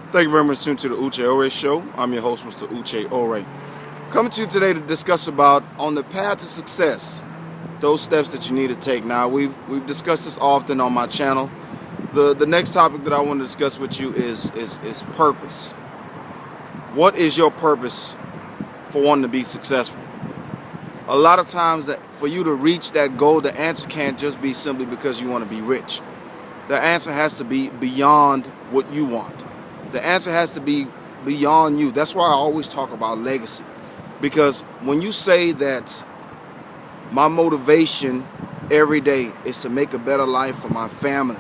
Thank you very much for tuning to the Uche Ore Show. I'm your host, Mr. Uche Ore. Coming to you today to discuss about on the path to success, those steps that you need to take. Now, we've discussed this often on my channel. The next topic that I want to discuss with you is purpose. What is your purpose for wanting to be successful? A lot of times that for you to reach that goal, the answer can't just be simply because you want to be rich. The answer has to be beyond what you want. The answer has to be beyond you. That's why I always talk about legacy. Because when you say that my motivation every day is to make a better life for my family,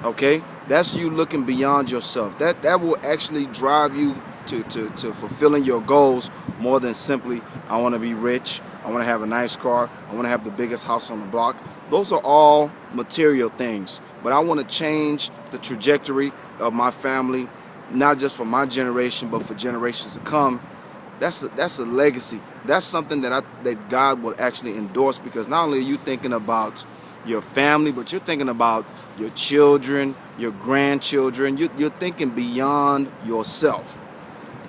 okay, that's you looking beyond yourself. That will actually drive you to fulfilling your goals more than simply, I want to be rich, I want to have a nice car, I want to have the biggest house on the block. Those are all material things. But I want to change the trajectory of my family, not just for my generation, but for generations to come. That's a legacy. That's something that God will actually endorse, because not only are you thinking about your family, but you're thinking about your children, your grandchildren. You're thinking beyond yourself.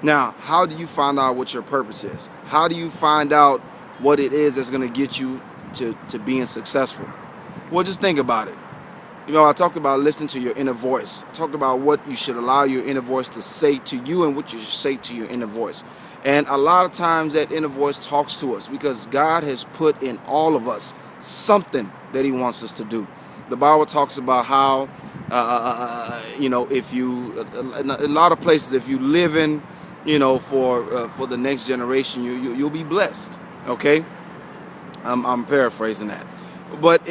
Now, how do you find out what your purpose is? How do you find out what it is that's going to get you to being successful? Well, just think about it. You know, I talked about listening to your inner voice. I talked about what you should allow your inner voice to say to you and what you should say to your inner voice. And a lot of times that inner voice talks to us because God has put in all of us something that he wants us to do. The Bible talks about how, if you, in a lot of places, if you live in, for the next generation, you'll be blessed. Okay, I'm paraphrasing that, but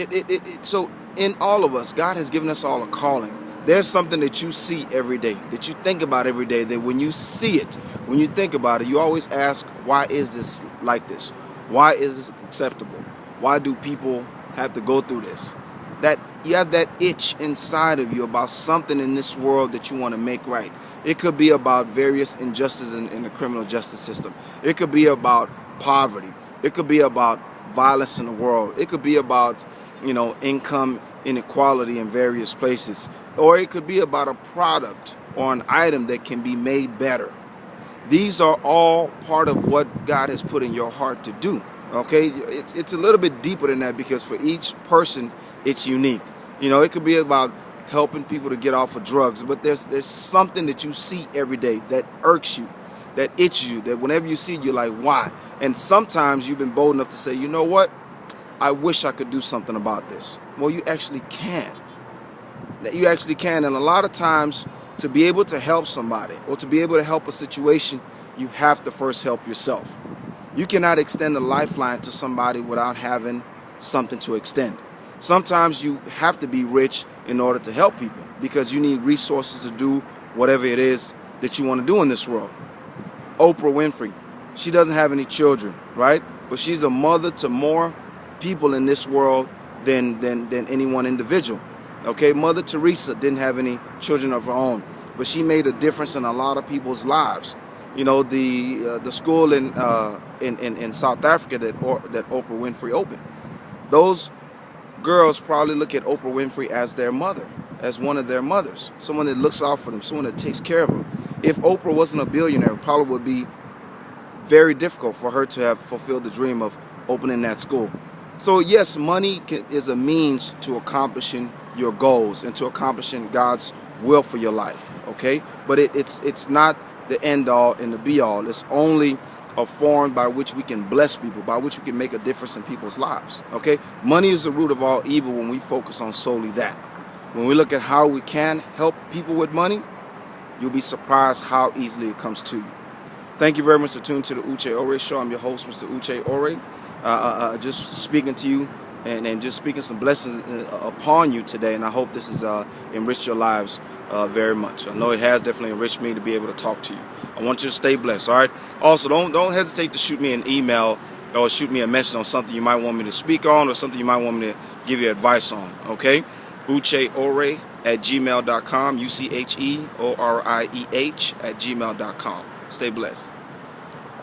so in all of us, God has given us all a calling. There's something that you see every day, that you think about every day, that when you see it, when you think about it, you always ask, why is this like this? Why is this acceptable? Why do people have to go through this? That you have that itch inside of you about something in this world that you want to make right. It could be about various injustices in the criminal justice system. It could be about poverty. It could be about violence in the world. It could be about, income inequality in various places. Or it could be about a product or an item that can be made better. These are all part of what God has put in your heart to do. Okay, it's a little bit deeper than that, because for each person it's unique. It could be about helping people to get off of drugs, but there's something that you see every day that irks you, that itches you, that whenever you see it, you're like, why? And sometimes you've been bold enough to say, you know what? I wish I could do something about this. Well, you actually can. You actually can. And a lot of times, to be able to help somebody or to be able to help a situation, you have to first help yourself. You cannot extend a lifeline to somebody without having something to extend. Sometimes you have to be rich in order to help people, because you need resources to do whatever it is that you want to do in this world. Oprah Winfrey, she doesn't have any children, right? But she's a mother to more people in this world than any one individual. Okay, Mother Teresa didn't have any children of her own, but she made a difference in a lot of people's lives. The school in South Africa that Oprah Winfrey opened, those girls probably look at Oprah Winfrey as their mother, as one of their mothers, someone that looks out for them, someone that takes care of them. If Oprah wasn't a billionaire, it probably would be very difficult for her to have fulfilled the dream of opening that school. So yes, money is a means to accomplishing your goals and to accomplishing God's will for your life, okay? But it's not the end all and the be all. It's only a form by which we can bless people, by which we can make a difference in people's lives, okay? Money is the root of all evil when we focus on solely that. When we look at how we can help people with money, you'll be surprised how easily it comes to you. Thank you very much for tuning to the Uche Ore Show. I'm your host, Mr. Uche Ore. Just speaking to you and just speaking some blessings upon you today, and I hope this has enriched your lives very much. I know it has definitely enriched me to be able to talk to you. I want you to stay blessed, all right? Also, don't hesitate to shoot me an email or shoot me a message on something you might want me to speak on or something you might want me to give you advice on, okay? ucheorieh@gmail.com, ucheorieh@gmail.com. Stay blessed.